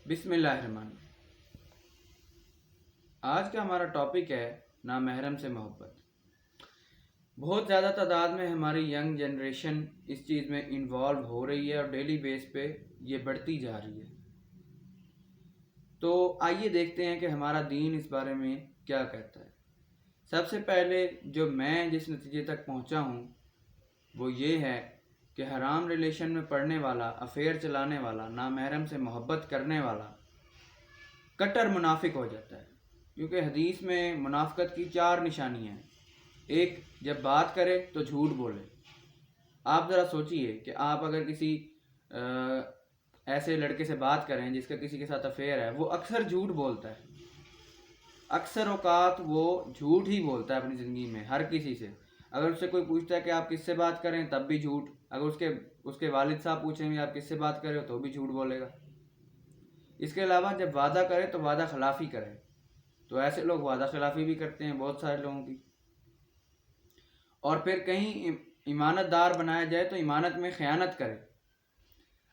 بسم اللہ الرحمن الرحیم۔ آج کا ہمارا ٹاپک ہے نامحرم سے محبت۔ بہت زیادہ تعداد میں ہماری ینگ جنریشن اس چیز میں انوالو ہو رہی ہے اور ڈیلی بیس پہ یہ بڑھتی جا رہی ہے۔ تو آئیے دیکھتے ہیں کہ ہمارا دین اس بارے میں کیا کہتا ہے۔ سب سے پہلے جو میں جس نتیجے تک پہنچا ہوں وہ یہ ہے کہ حرام ریلیشن میں پڑنے والا، افیئر چلانے والا، نامحرم سے محبت کرنے والا کٹر منافق ہو جاتا ہے، کیونکہ حدیث میں منافقت کی 4 نشانیاں ہیں۔ ایک، جب بات کرے تو جھوٹ بولے۔ آپ ذرا سوچئے کہ آپ اگر کسی ایسے لڑکے سے بات کریں جس کا کسی کے ساتھ افیئر ہے، وہ اکثر جھوٹ بولتا ہے، اکثر اوقات وہ جھوٹ ہی بولتا ہے اپنی زندگی میں ہر کسی سے۔ اگر اس سے کوئی پوچھتا ہے کہ آپ کس سے بات کریں تب بھی جھوٹ، اگر اس کے والد صاحب پوچھیں گے آپ کس سے بات کریں تو بھی جھوٹ بولے گا۔ اس کے علاوہ جب وعدہ کرے تو وعدہ خلافی کرے، تو ایسے لوگ وعدہ خلافی بھی کرتے ہیں بہت سارے لوگوں کی۔ اور پھر کہیں امانت دار بنایا جائے تو امانت میں خیانت کرے۔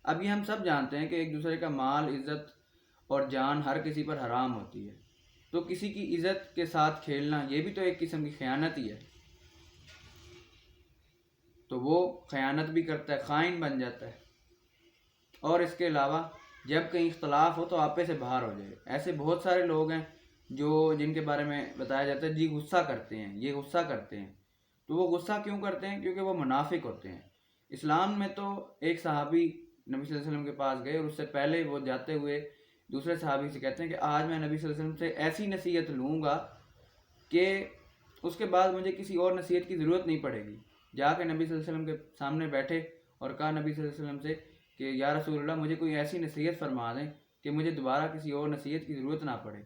اب یہ ہم سب جانتے ہیں کہ ایک دوسرے کا مال، عزت اور جان ہر کسی پر حرام ہوتی ہے، تو کسی کی عزت کے ساتھ کھیلنا یہ بھی تو ایک قسم کی خیانت ہی ہے۔ تو وہ خیانت بھی کرتا ہے، خائن بن جاتا ہے۔ اور اس کے علاوہ جب کہیں اختلاف ہو تو آپے سے باہر ہو جائے۔ ایسے بہت سارے لوگ ہیں جن کے بارے میں بتایا جاتا ہے جی غصہ کرتے ہیں، یہ غصہ کرتے ہیں۔ تو وہ غصہ کیوں کرتے ہیں؟ کیونکہ وہ منافق ہوتے ہیں۔ اسلام میں تو ایک صحابی نبی صلی اللہ علیہ وسلم کے پاس گئے اور اس سے پہلے وہ جاتے ہوئے دوسرے صحابی سے کہتے ہیں کہ آج میں نبی صلی اللہ علیہ وسلم سے ایسی نصیحت لوں گا کہ اس کے بعد مجھے کسی اور نصیحت کی ضرورت نہیں پڑے گی۔ جا کے نبی صلی اللہ علیہ وسلم کے سامنے بیٹھے اور کہا نبی صلی اللہ علیہ وسلم سے کہ یا رسول اللہ مجھے کوئی ایسی نصیحت فرما دیں کہ مجھے دوبارہ کسی اور نصیحت کی ضرورت نہ پڑے،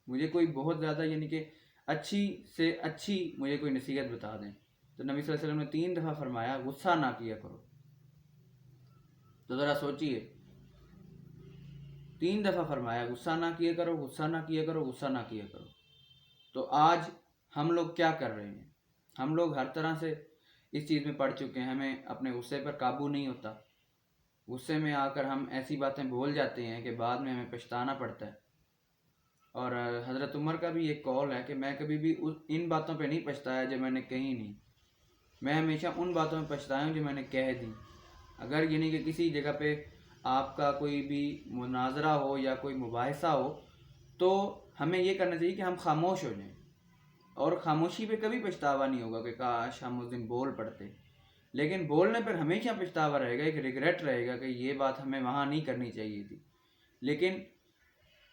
مجھے کوئی بہت زیادہ یعنی کہ اچھی سے اچھی مجھے کوئی نصیحت بتا دیں۔ تو نبی صلی اللہ علیہ وسلم نے 3 دفعہ فرمایا غصہ نہ کیا کرو۔ تو ذرا سوچئے، 3 دفعہ فرمایا غصہ نہ کیا کرو، غصہ نہ کیا کرو، غصہ نہ کیا کرو۔ تو آج ہم لوگ کیا کر رہے ہیں؟ ہم لوگ ہر طرح سے اس چیز میں پڑ چکے ہیں، ہمیں اپنے غصے پر قابو نہیں ہوتا۔ غصے میں آ کر ہم ایسی باتیں بول جاتے ہیں کہ بعد میں ہمیں پچھتانا پڑتا ہے۔ اور حضرت عمر کا بھی ایک قول ہے کہ میں کبھی بھی ان باتوں پہ نہیں پچھتایا جو میں نے کہی نہیں، میں ہمیشہ ان باتوں میں پچھتایا ہوں جو میں نے کہہ دی۔ اگر یعنی کہ کسی جگہ پہ آپ کا کوئی بھی مناظرہ ہو یا کوئی مباحثہ ہو تو ہمیں یہ کرنا چاہیے کہ ہم خاموش ہو جائیں، اور خاموشی پہ کبھی پچھتاوا نہیں ہوگا کہ کاش ہم اس دن بول پڑتے، لیکن بولنے پر ہمیشہ پچھتاوا رہے گا، ایک ریگریٹ رہے گا کہ یہ بات ہمیں وہاں نہیں کرنی چاہیے تھی۔ لیکن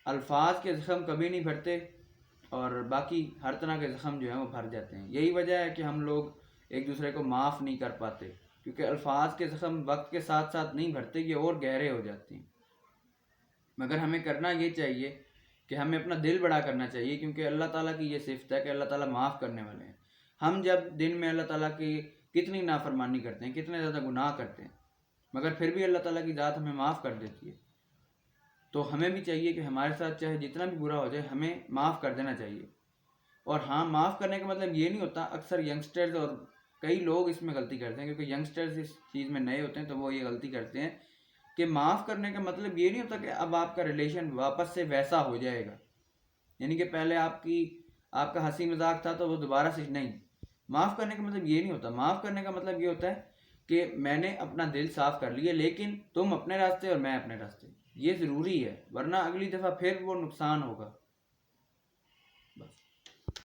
الفاظ کے زخم کبھی نہیں بھرتے اور باقی ہر طرح کے زخم جو ہیں وہ بھر جاتے ہیں۔ یہی وجہ ہے کہ ہم لوگ ایک دوسرے کو معاف نہیں کر پاتے، کیونکہ الفاظ کے زخم وقت کے ساتھ ساتھ نہیں بھرتے، یہ اور گہرے ہو جاتے ہیں۔ مگر ہمیں کرنا یہ چاہیے کہ ہمیں اپنا دل بڑا کرنا چاہیے، کیونکہ اللہ تعالیٰ کی یہ صفت ہے کہ اللہ تعالیٰ معاف کرنے والے ہیں۔ ہم جب دن میں اللہ تعالیٰ کی کتنی نافرمانی کرتے ہیں، کتنے زیادہ گناہ کرتے ہیں، مگر پھر بھی اللہ تعالیٰ کی ذات ہمیں معاف کر دیتی ہے۔ تو ہمیں بھی چاہیے کہ ہمارے ساتھ چاہے جتنا بھی برا ہو جائے ہمیں معاف کر دینا چاہیے۔ اور ہاں، معاف کرنے کا مطلب یہ نہیں ہوتا، اکثر ینگسٹرز اور کئی لوگ اس میں غلطی کرتے ہیں، کیونکہ ینگسٹرز اس چیز میں نئے ہوتے ہیں تو وہ یہ غلطی کرتے ہیں کہ معاف کرنے کا مطلب یہ نہیں ہوتا کہ اب آپ کا ریلیشن واپس سے ویسا ہو جائے گا، یعنی کہ پہلے آپ کا ہنسی مذاق تھا تو وہ دوبارہ سے نہیں۔ معاف کرنے کا مطلب یہ نہیں ہوتا، معاف کرنے کا مطلب یہ ہوتا ہے کہ میں نے اپنا دل صاف کر لیا، لیکن تم اپنے راستے اور میں اپنے راستے، یہ ضروری ہے، ورنہ اگلی دفعہ پھر وہ نقصان ہوگا۔